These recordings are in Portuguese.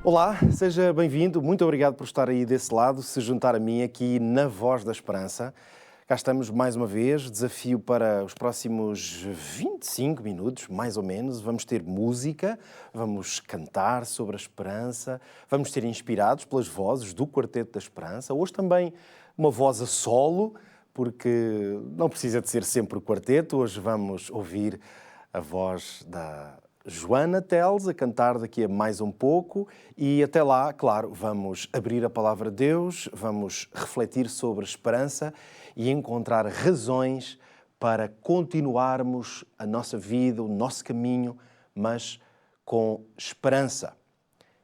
Olá, seja bem-vindo. Muito obrigado por estar aí desse lado, se juntar a mim aqui na Voz da Esperança. Cá estamos mais uma vez, desafio para os próximos 25 minutos, mais ou menos. Vamos ter música, vamos cantar sobre a esperança, vamos ser inspirados pelas vozes do Quarteto da Esperança. Hoje também uma voz a solo, porque não precisa de ser sempre o quarteto. Hoje vamos ouvir a voz da Joana Teles a cantar daqui a mais um pouco e até lá, claro, vamos abrir a Palavra de Deus, vamos refletir sobre a esperança e encontrar razões para continuarmos a nossa vida, o nosso caminho, mas com esperança.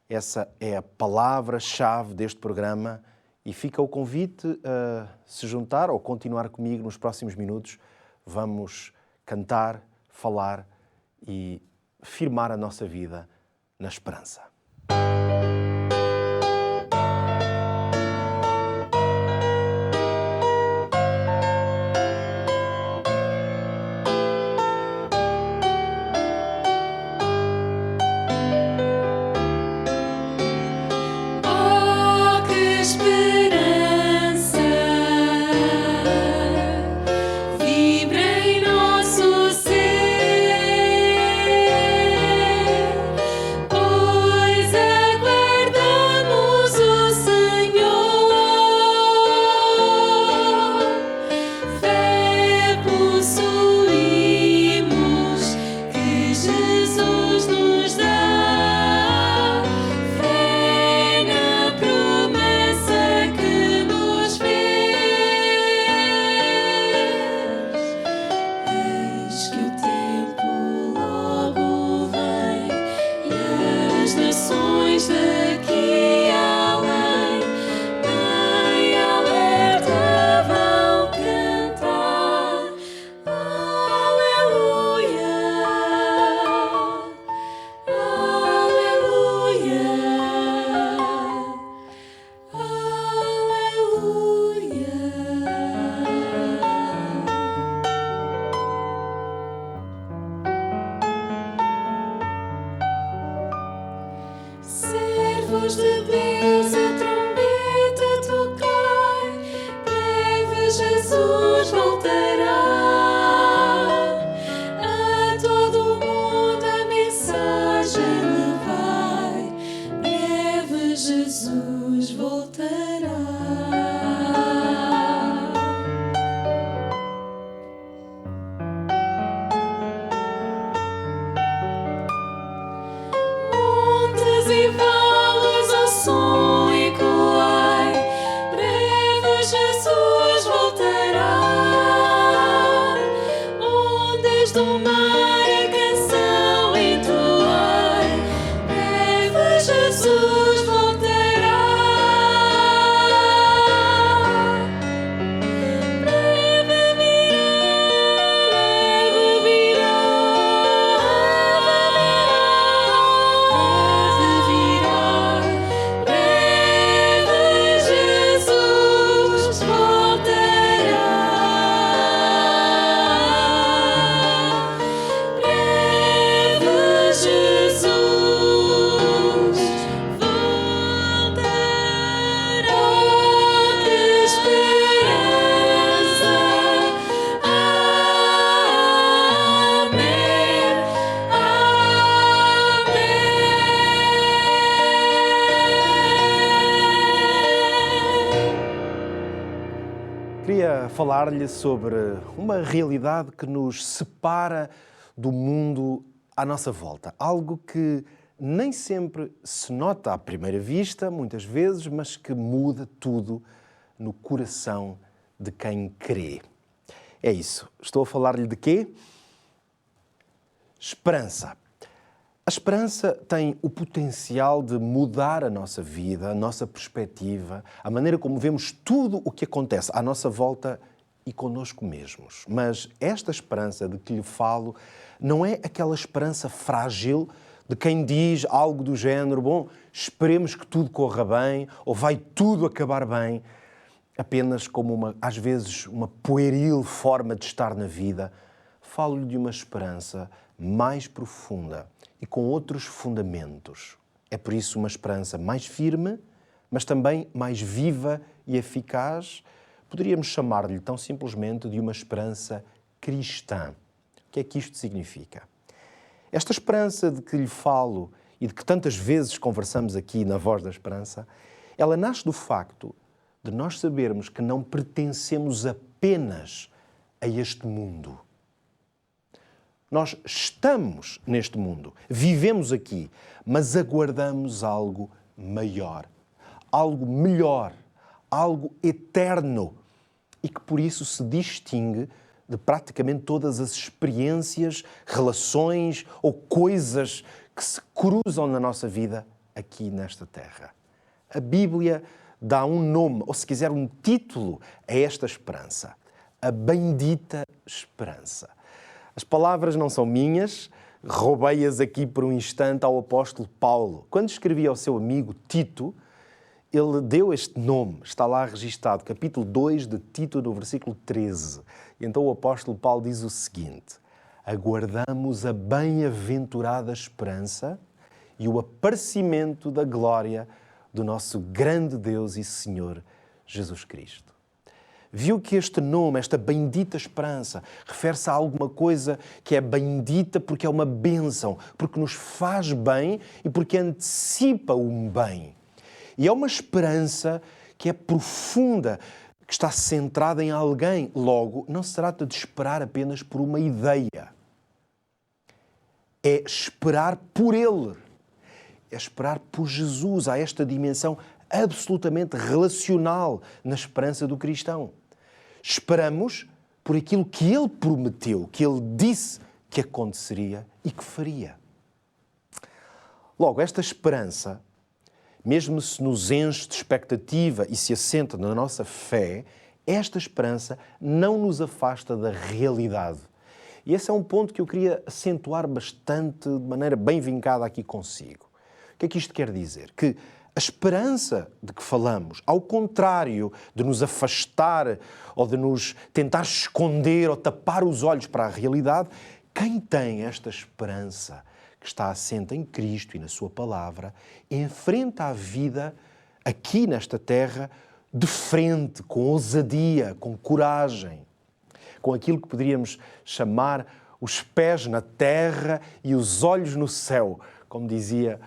Essa é a palavra-chave deste programa e fica o convite a se juntar ou continuar comigo nos próximos minutos. Vamos cantar, falar e firmar a nossa vida na esperança. Queria falar-lhe sobre uma realidade que nos separa do mundo à nossa volta. Algo que nem sempre se nota à primeira vista, muitas vezes, mas que muda tudo no coração de quem crê. É isso. Estou a falar-lhe de quê? Esperança. A esperança tem o potencial de mudar a nossa vida, a nossa perspectiva, a maneira como vemos tudo o que acontece à nossa volta e connosco mesmos. Mas esta esperança de que lhe falo não é aquela esperança frágil de quem diz algo do género, bom, esperemos que tudo corra bem ou vai tudo acabar bem, apenas como às vezes uma pueril forma de estar na vida. Falo-lhe de uma esperança mais profunda e com outros fundamentos. É por isso uma esperança mais firme, mas também mais viva e eficaz. Poderíamos chamar-lhe tão simplesmente de uma esperança cristã. O que é que isto significa? Esta esperança de que lhe falo e de que tantas vezes conversamos aqui na Voz da Esperança, ela nasce do facto de nós sabermos que não pertencemos apenas a este mundo. Nós estamos neste mundo, vivemos aqui, mas aguardamos algo maior, algo melhor, algo eterno e que por isso se distingue de praticamente todas as experiências, relações ou coisas que se cruzam na nossa vida aqui nesta terra. A Bíblia dá um nome, ou se quiser um título, a esta esperança. A bendita esperança. As palavras não são minhas, roubei-as aqui por um instante ao apóstolo Paulo. Quando escrevia ao seu amigo Tito, ele deu este nome, está lá registado, capítulo 2 de Tito, no versículo 13. E então o apóstolo Paulo diz o seguinte: aguardamos a bem-aventurada esperança e o aparecimento da glória do nosso grande Deus e Senhor Jesus Cristo. Viu que este nome, esta bendita esperança, refere-se a alguma coisa que é bendita porque é uma bênção, porque nos faz bem e porque antecipa o bem. E é uma esperança que é profunda, que está centrada em alguém. Logo, não se trata de esperar apenas por uma ideia. É esperar por Ele. É esperar por Jesus. Há esta dimensão absolutamente relacional na esperança do cristão. Esperamos por aquilo que Ele prometeu, que Ele disse que aconteceria e que faria. Logo, esta esperança, mesmo se nos enche de expectativa e se assenta na nossa fé, esta esperança não nos afasta da realidade. E esse é um ponto que eu queria acentuar bastante, de maneira bem vincada aqui consigo. O que é que isto quer dizer? Que a esperança de que falamos, ao contrário de nos afastar ou de nos tentar esconder ou tapar os olhos para a realidade, quem tem esta esperança que está assente em Cristo e na sua palavra, enfrenta a vida aqui nesta terra de frente, com ousadia, com coragem, com aquilo que poderíamos chamar os pés na terra e os olhos no céu, como dizia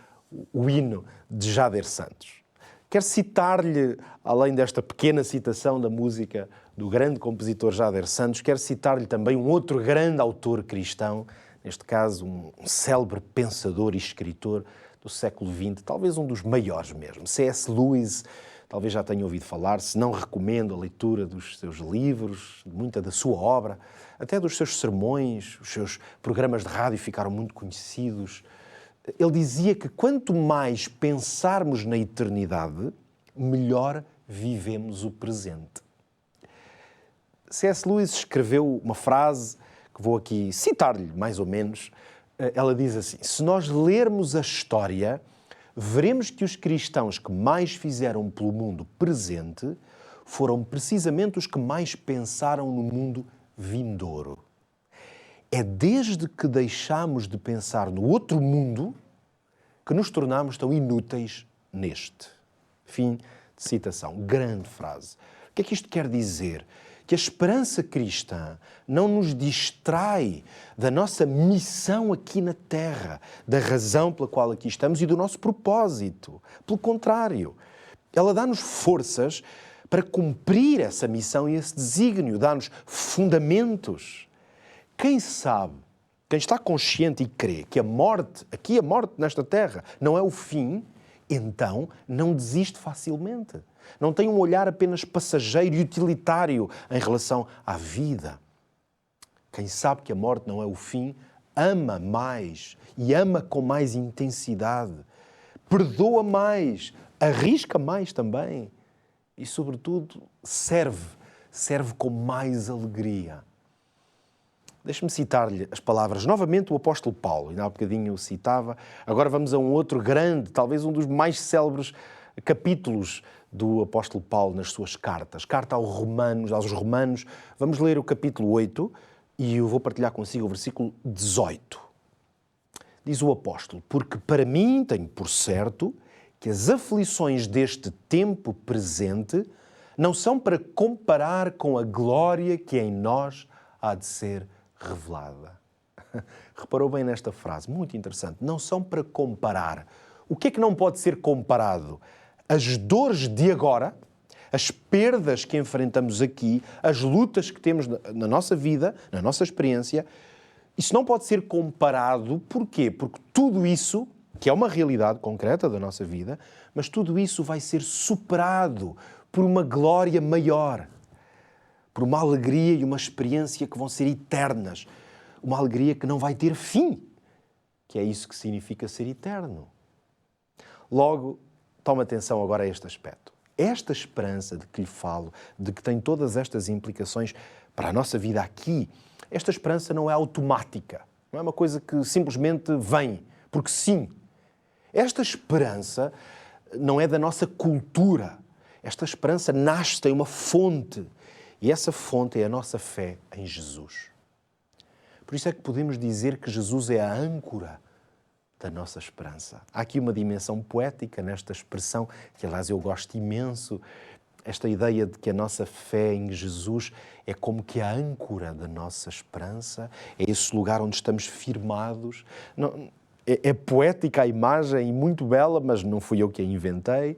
o hino de Jader Santos. Quero citar-lhe, além desta pequena citação da música do grande compositor Jader Santos, quero citar-lhe também um outro grande autor cristão, neste caso um célebre pensador e escritor do século XX, talvez um dos maiores mesmo, C.S. Lewis. Talvez já tenha ouvido falar, se não recomendo a leitura dos seus livros, muita da sua obra, até dos seus sermões, os seus programas de rádio ficaram muito conhecidos. Ele dizia que quanto mais pensarmos na eternidade, melhor vivemos o presente. C.S. Lewis escreveu uma frase que vou aqui citar-lhe, mais ou menos. Ela diz assim: se nós lermos a história, veremos que os cristãos que mais fizeram pelo mundo presente foram precisamente os que mais pensaram no mundo vindouro. É desde que deixamos de pensar no outro mundo que nos tornamos tão inúteis neste. Fim de citação. Grande frase. O que é que isto quer dizer? Que a esperança cristã não nos distrai da nossa missão aqui na Terra, da razão pela qual aqui estamos e do nosso propósito. Pelo contrário, ela dá-nos forças para cumprir essa missão e esse desígnio, dá-nos fundamentos. Quem sabe, quem está consciente e crê que a morte, aqui a morte nesta terra, não é o fim, então não desiste facilmente. Não tem um olhar apenas passageiro e utilitário em relação à vida. Quem sabe que a morte não é o fim, ama mais e ama com mais intensidade, perdoa mais, arrisca mais também e, sobretudo, serve com mais alegria. Deixe-me citar-lhe as palavras, novamente, o apóstolo Paulo, ainda há bocadinho o citava. Agora vamos a um outro grande, talvez um dos mais célebres capítulos do apóstolo Paulo nas suas cartas. Carta aos Romanos. Vamos ler o capítulo 8 e eu vou partilhar consigo o versículo 18. Diz o apóstolo, porque para mim tenho por certo que as aflições deste tempo presente não são para comparar com a glória que em nós há de ser revelada. Reparou bem nesta frase, muito interessante. Não são para comparar. O que é que não pode ser comparado? As dores de agora, as perdas que enfrentamos aqui, as lutas que temos na nossa vida, na nossa experiência, isso não pode ser comparado. Porquê? Porque tudo isso, que é uma realidade concreta da nossa vida, mas tudo isso vai ser superado por uma glória maior, por uma alegria e uma experiência que vão ser eternas. Uma alegria que não vai ter fim, que é isso que significa ser eterno. Logo, toma atenção agora a este aspecto. Esta esperança de que lhe falo, de que tem todas estas implicações para a nossa vida aqui, esta esperança não é automática, não é uma coisa que simplesmente vem, porque sim. Esta esperança não é da nossa cultura. Esta esperança nasce, tem uma fonte, e essa fonte é a nossa fé em Jesus. Por isso é que podemos dizer que Jesus é a âncora da nossa esperança. Há aqui uma dimensão poética nesta expressão, que aliás eu gosto imenso, esta ideia de que a nossa fé em Jesus é como que a âncora da nossa esperança, é esse lugar onde estamos firmados. É poética a imagem e muito bela, mas não fui eu que a inventei.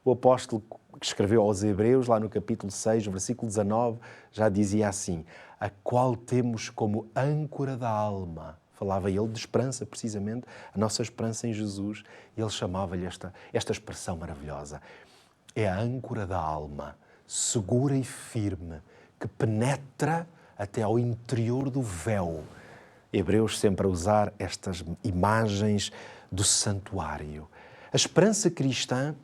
O apóstolo que escreveu aos Hebreus, lá no capítulo 6, versículo 19, já dizia assim, a qual temos como âncora da alma. Falava ele de esperança, precisamente, a nossa esperança em Jesus. E ele chamava-lhe esta expressão maravilhosa. É a âncora da alma, segura e firme, que penetra até ao interior do véu. Hebreus sempre a usar estas imagens do santuário. A esperança cristã,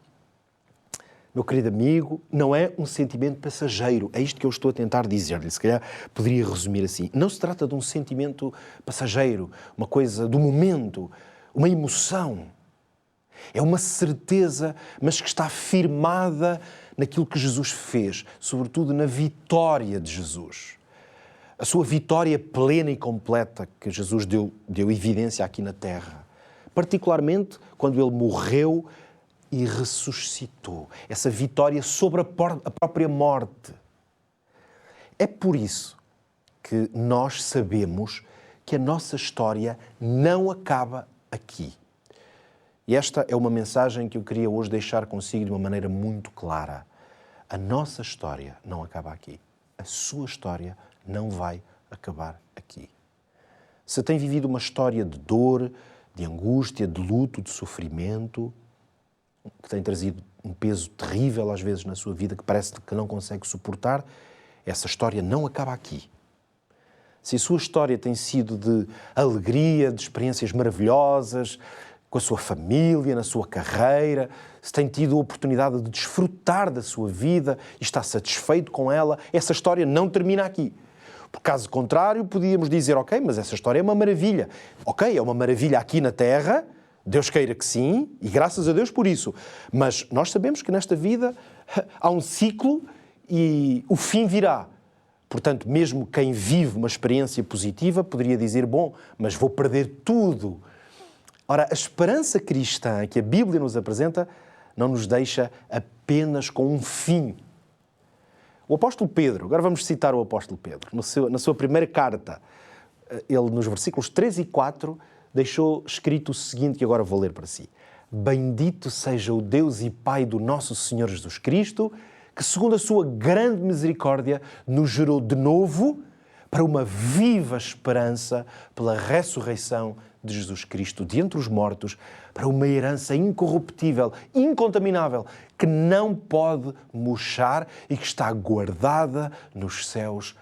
meu querido amigo, não é um sentimento passageiro. É isto que eu estou a tentar dizer-lhe. Se calhar poderia resumir assim. Não se trata de um sentimento passageiro, uma coisa do momento, uma emoção. É uma certeza, mas que está firmada naquilo que Jesus fez, sobretudo na vitória de Jesus. A sua vitória plena e completa que Jesus deu evidência aqui na terra. Particularmente quando ele morreu e ressuscitou. Essa vitória sobre a própria morte. É por isso que nós sabemos que a nossa história não acaba aqui. E esta é uma mensagem que eu queria hoje deixar consigo de uma maneira muito clara. A nossa história não acaba aqui. A sua história não vai acabar aqui. Se tem vivido uma história de dor, de angústia, de luto, de sofrimento, que tem trazido um peso terrível às vezes na sua vida, que parece que não consegue suportar, essa história não acaba aqui. Se a sua história tem sido de alegria, de experiências maravilhosas, com a sua família, na sua carreira, se tem tido a oportunidade de desfrutar da sua vida e está satisfeito com ela, essa história não termina aqui. Por caso contrário, podíamos dizer, ok, mas essa história é uma maravilha. Ok, é uma maravilha aqui na Terra, Deus queira que sim, e graças a Deus por isso. Mas nós sabemos que nesta vida há um ciclo e o fim virá. Portanto, mesmo quem vive uma experiência positiva poderia dizer, bom, mas vou perder tudo. Ora, a esperança cristã que a Bíblia nos apresenta não nos deixa apenas com um fim. O apóstolo Pedro, agora vamos citar o apóstolo Pedro, na sua primeira carta, ele nos versículos 3 e 4 deixou escrito o seguinte, que agora vou ler para si. Bendito seja o Deus e Pai do nosso Senhor Jesus Cristo, que segundo a sua grande misericórdia nos gerou de novo para uma viva esperança pela ressurreição de Jesus Cristo de entre os mortos, para uma herança incorruptível, incontaminável, que não pode murchar e que está guardada nos céus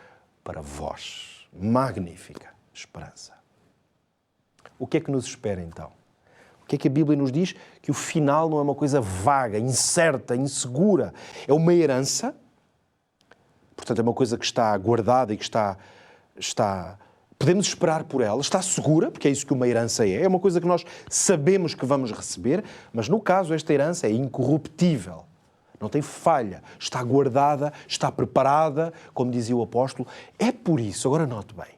para vós. Magnífica esperança. O que é que nos espera então? O que é que a Bíblia nos diz? Que o final não é uma coisa vaga, incerta, insegura. É uma herança, portanto é uma coisa que está guardada e que está podemos esperar por ela, está segura, porque é isso que uma herança é uma coisa que nós sabemos que vamos receber, mas no caso esta herança é incorruptível, não tem falha, está guardada, está preparada, como dizia o apóstolo. É por isso, agora note bem,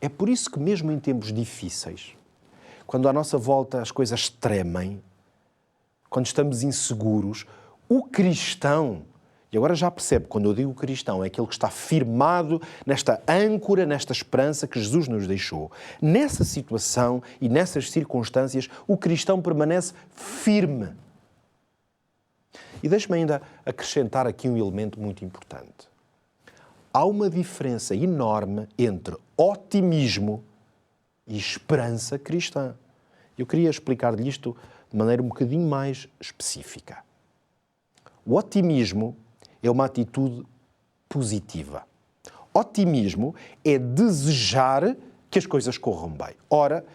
é por isso que mesmo em tempos difíceis, quando à nossa volta as coisas tremem, quando estamos inseguros, o cristão, e agora já percebe, quando eu digo cristão, é aquele que está firmado nesta âncora, nesta esperança que Jesus nos deixou. Nessa situação e nessas circunstâncias, o cristão permanece firme. E deixe-me ainda acrescentar aqui um elemento muito importante. Há uma diferença enorme entre otimismo e esperança cristã. Eu queria explicar-lhe isto de maneira um bocadinho mais específica. O otimismo é uma atitude positiva. Otimismo é desejar que as coisas corram bem. Ora,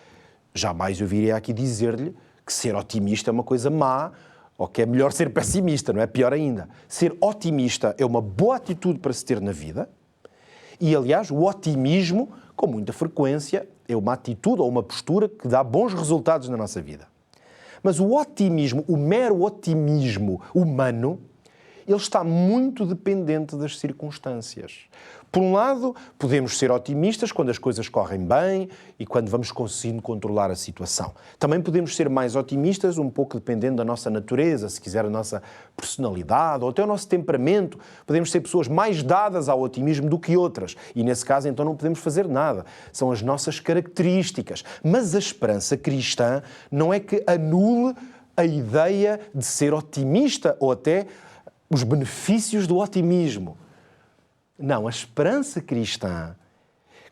jamais eu viria aqui dizer-lhe que ser otimista é uma coisa má ou que é melhor ser pessimista, não é? Pior ainda. Ser otimista é uma boa atitude para se ter na vida e, aliás, o otimismo, com muita frequência, é uma atitude ou uma postura que dá bons resultados na nossa vida. Mas o otimismo, o mero otimismo humano, ele está muito dependente das circunstâncias. Por um lado, podemos ser otimistas quando as coisas correm bem e quando vamos conseguindo controlar a situação. Também podemos ser mais otimistas um pouco dependendo da nossa natureza, se quiser a nossa personalidade ou até o nosso temperamento. Podemos ser pessoas mais dadas ao otimismo do que outras e, nesse caso, então não podemos fazer nada. São as nossas características. Mas a esperança cristã não é que anule a ideia de ser otimista ou até os benefícios do otimismo. Não, a esperança cristã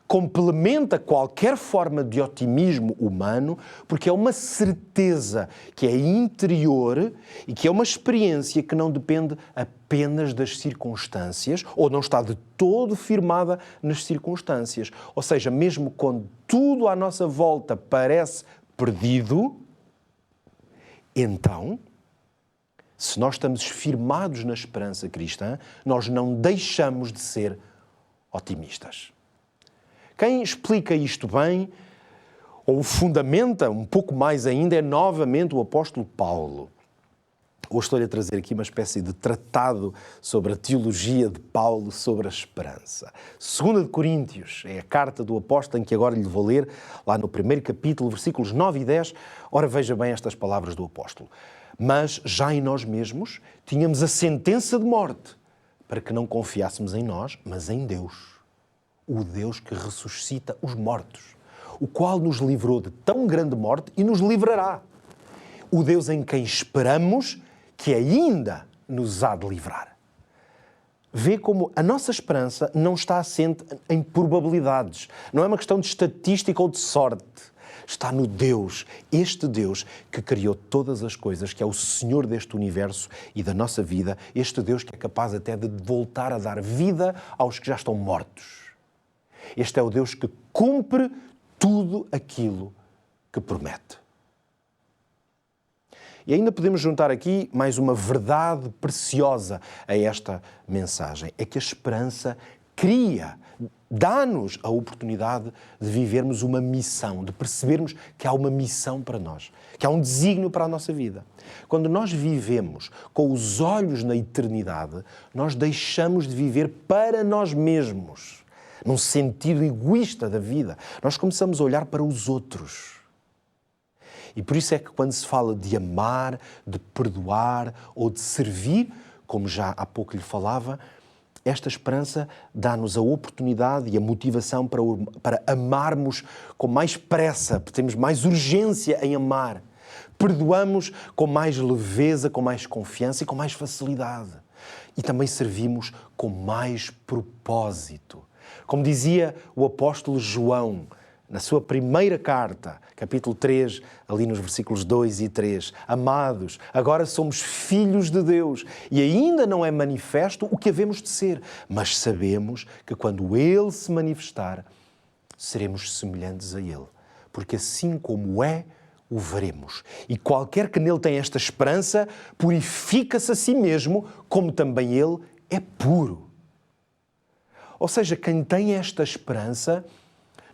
complementa qualquer forma de otimismo humano porque é uma certeza que é interior e que é uma experiência que não depende apenas das circunstâncias ou não está de todo firmada nas circunstâncias. Ou seja, mesmo quando tudo à nossa volta parece perdido, então, se nós estamos firmados na esperança cristã, nós não deixamos de ser otimistas. Quem explica isto bem, ou fundamenta um pouco mais ainda, é novamente o apóstolo Paulo. Hoje estou-lhe a trazer aqui uma espécie de tratado sobre a teologia de Paulo sobre a esperança. 2 de Coríntios é a carta do apóstolo em que agora lhe vou ler, lá no primeiro capítulo, versículos 9 e 10. Ora, veja bem estas palavras do apóstolo. Mas já em nós mesmos tínhamos a sentença de morte, para que não confiássemos em nós, mas em Deus, o Deus que ressuscita os mortos, o qual nos livrou de tão grande morte e nos livrará. O Deus em quem esperamos, que ainda nos há de livrar. Vê como a nossa esperança não está assente em probabilidades. Não é uma questão de estatística ou de sorte. Está no Deus, este Deus que criou todas as coisas, que é o Senhor deste universo e da nossa vida, este Deus que é capaz até de voltar a dar vida aos que já estão mortos. Este é o Deus que cumpre tudo aquilo que promete. E ainda podemos juntar aqui mais uma verdade preciosa a esta mensagem. É que a esperança dá-nos a oportunidade de vivermos uma missão, de percebermos que há uma missão para nós, que há um desígnio para a nossa vida. Quando nós vivemos com os olhos na eternidade, nós deixamos de viver para nós mesmos, num sentido egoísta da vida. Nós começamos a olhar para os outros. E por isso é que quando se fala de amar, de perdoar ou de servir, como já há pouco lhe falava, esta esperança dá-nos a oportunidade e a motivação para amarmos com mais pressa, temos mais urgência em amar. Perdoamos com mais leveza, com mais confiança e com mais facilidade. E também servimos com mais propósito. Como dizia o apóstolo João, na sua primeira carta, capítulo 3, ali nos versículos 2 e 3. Amados, agora somos filhos de Deus e ainda não é manifesto o que havemos de ser, mas sabemos que quando Ele se manifestar, seremos semelhantes a Ele, porque assim como é, o veremos. E qualquer que nele tem esta esperança, purifica-se a si mesmo, como também Ele é puro. Ou seja, quem tem esta esperança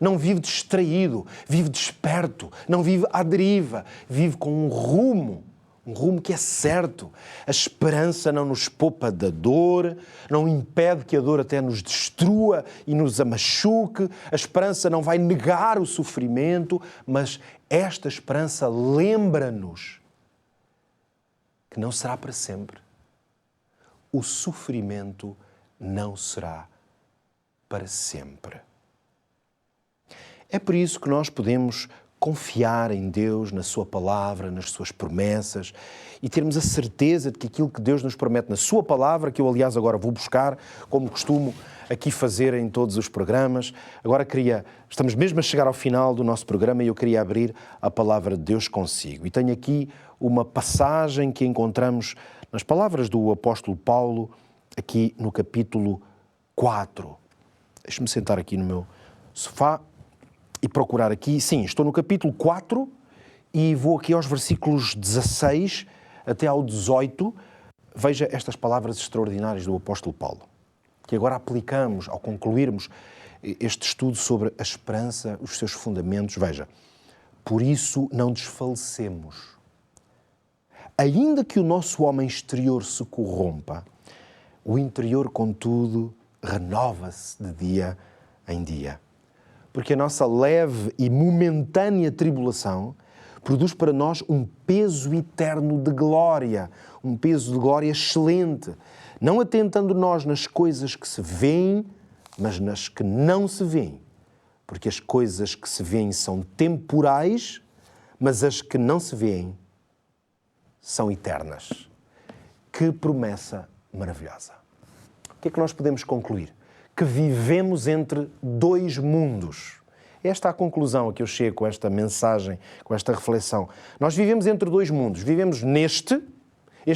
não vive distraído, vive desperto, não vive à deriva, vive com um rumo, um rumo que é certo. A esperança não nos poupa da dor, não impede que a dor até nos destrua e nos machuque. A esperança não vai negar o sofrimento, mas esta esperança lembra-nos que não será para sempre. O sofrimento não será para sempre. É por isso que nós podemos confiar em Deus, na Sua palavra, nas Suas promessas e termos a certeza de que aquilo que Deus nos promete na Sua palavra, que eu aliás agora vou buscar, como costumo aqui fazer em todos os programas. Agora estamos mesmo a chegar ao final do nosso programa e eu queria abrir a palavra de Deus consigo. E tenho aqui uma passagem que encontramos nas palavras do apóstolo Paulo, aqui no capítulo 4. Deixe-me sentar aqui no meu sofá e procurar aqui. Sim, estou no capítulo 4 e vou aqui aos versículos 16 até ao 18. Veja estas palavras extraordinárias do apóstolo Paulo, que agora aplicamos ao concluirmos este estudo sobre a esperança, os seus fundamentos. Veja, por isso não desfalecemos. Ainda que o nosso homem exterior se corrompa, o interior, contudo, renova-se de dia em dia. Porque a nossa leve e momentânea tribulação produz para nós um peso eterno de glória, um peso de glória excelente, não atentando nós nas coisas que se veem, mas nas que não se veem. Porque as coisas que se veem são temporais, mas as que não se veem são eternas. Que promessa maravilhosa! O que é que nós podemos concluir? Que vivemos entre dois mundos. Esta é a conclusão a que eu chego com esta mensagem, com esta reflexão. Nós vivemos entre dois mundos. Vivemos este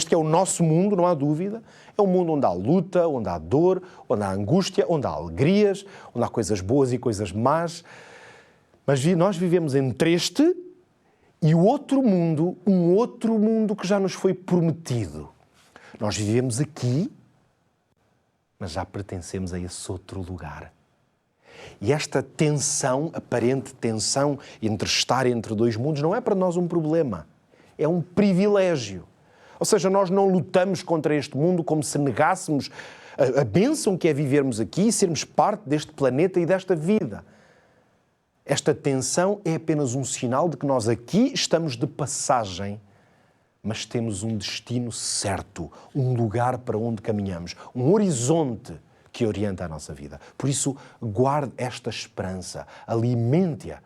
que é o nosso mundo, não há dúvida. É um mundo onde há luta, onde há dor, onde há angústia, onde há alegrias, onde há coisas boas e coisas más. Mas nós vivemos entre este e o outro mundo, um outro mundo que já nos foi prometido. Nós vivemos aqui, mas já pertencemos a esse outro lugar. E esta tensão, aparente tensão entre estar entre dois mundos, não é para nós um problema, é um privilégio. Ou seja, nós não lutamos contra este mundo como se negássemos a bênção que é vivermos aqui e sermos parte deste planeta e desta vida. Esta tensão é apenas um sinal de que nós aqui estamos de passagem, mas temos um destino certo, um lugar para onde caminhamos, um horizonte que orienta a nossa vida. Por isso, guarde esta esperança, alimente-a.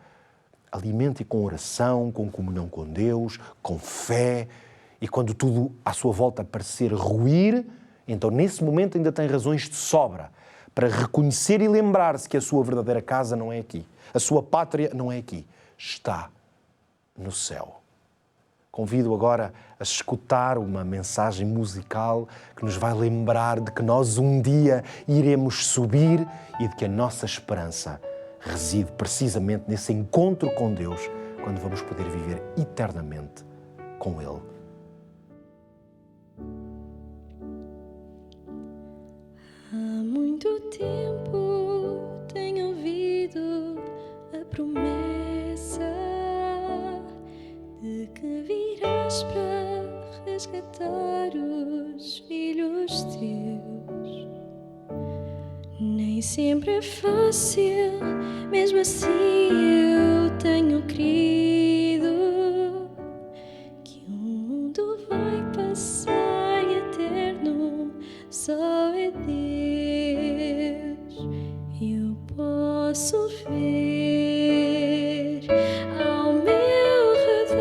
Alimente-a com oração, com comunhão com Deus, com fé. E quando tudo à sua volta parecer ruir, então nesse momento ainda tem razões de sobra para reconhecer e lembrar-se que a sua verdadeira casa não é aqui. A sua pátria não é aqui. Está no céu. Convido agora a escutar uma mensagem musical que nos vai lembrar de que nós um dia iremos subir e de que a nossa esperança reside precisamente nesse encontro com Deus, quando vamos poder viver eternamente com Ele. Há muito tempo tenho ouvido a promessa de que virás para resgatar os filhos teus. Nem sempre é fácil, mesmo assim eu tenho crido que o mundo vai passar e eterno só é Deus. Eu posso ver ao meu redor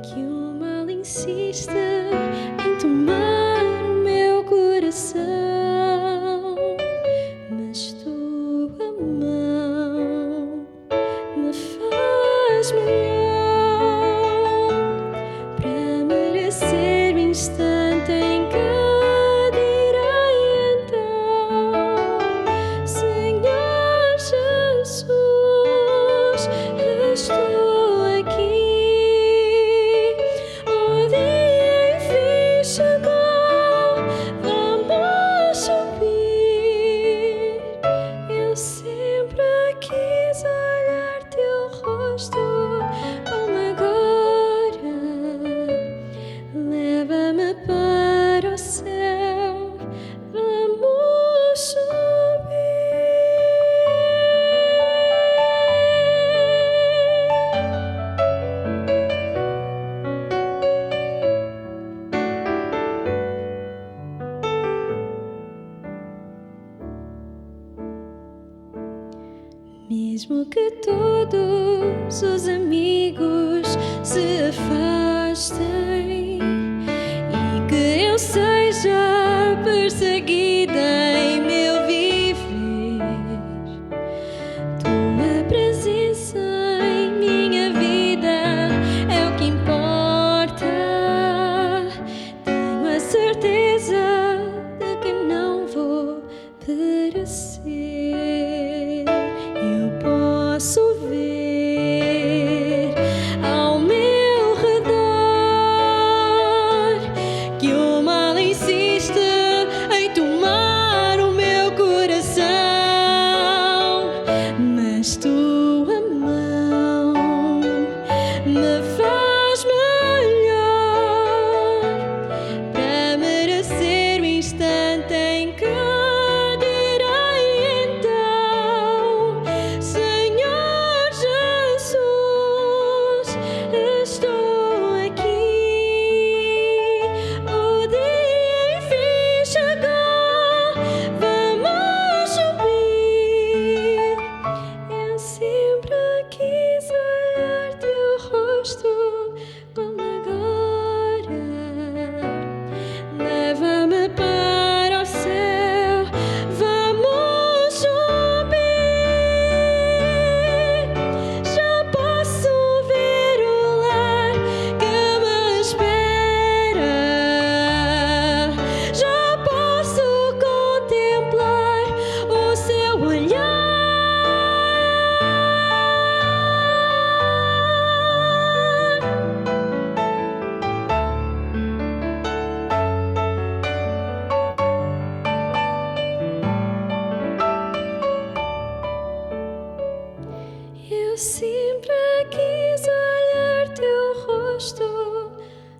que o mal insiste em tomar o meu coração, mas tua mão me faz melhor para merecer o instante em que direi então: Senhor Jesus, estou aqui. O dia enfim chegou, vamos subir. Eu sempre quis olhar teu rosto, mesmo que todos os amigos se afastem e que eu seja perseguida em meu viver, tua presença em minha vida é o que importa. Tenho a certeza de que não vou perecer. Eu posso ver ao meu redor que o mal insiste em tomar o meu coração, mas tua mão me faz melhor para merecer o instante em que direi então: Senhor Jesus, estou aqui. O dia enfim chegou, vamos subir. Eu sempre quis olhar teu rosto como agora. Leva-me para o céu, vamos subir. Já posso ver o lar que me espera. Já posso contemplar o seu olhar. Eu sempre quis olhar teu rosto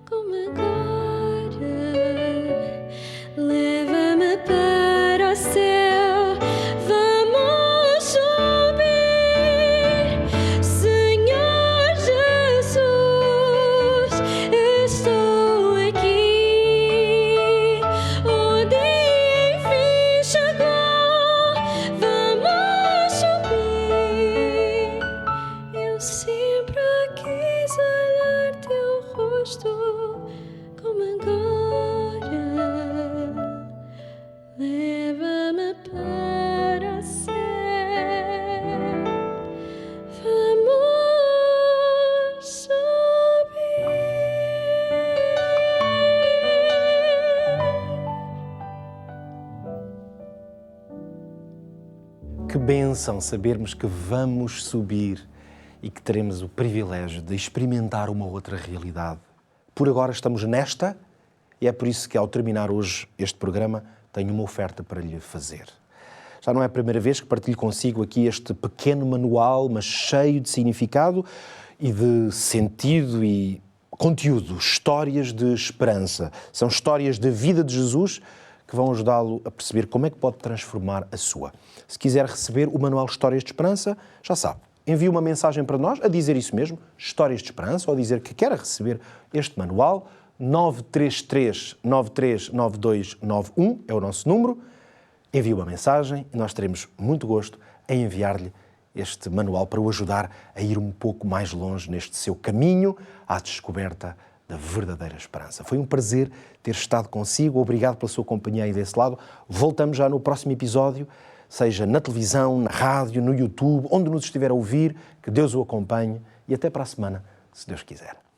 como agora. Leva-me para o céu, vamos subir. Senhor Jesus, estou aqui. O dia enfim chegou, vamos subir. Eu sempre quis olhar teu rosto como agora. Leva-me para o céu, vamos subir. Que bênção sabermos que vamos subir e que teremos o privilégio de experimentar uma outra realidade. Por agora estamos nesta e é por isso que, ao terminar hoje este programa, tenho uma oferta para lhe fazer. Já não é a primeira vez que partilho consigo aqui este pequeno manual, mas cheio de significado e de sentido e conteúdo, histórias de esperança. São histórias da vida de Jesus que vão ajudá-lo a perceber como é que pode transformar a sua. Se quiser receber o manual Histórias de Esperança, já sabe, envie uma mensagem para nós a dizer isso mesmo, Histórias de Esperança, ou dizer que quer receber este manual. 933 939291 é o nosso número. Envie uma mensagem e nós teremos muito gosto em enviar-lhe este manual para o ajudar a ir um pouco mais longe neste seu caminho à descoberta da verdadeira esperança. Foi um prazer ter estado consigo. Obrigado pela sua companhia aí desse lado. Voltamos já no próximo episódio, seja na televisão, na rádio, no YouTube, onde nos estiver a ouvir. Que Deus o acompanhe e até para a semana, se Deus quiser.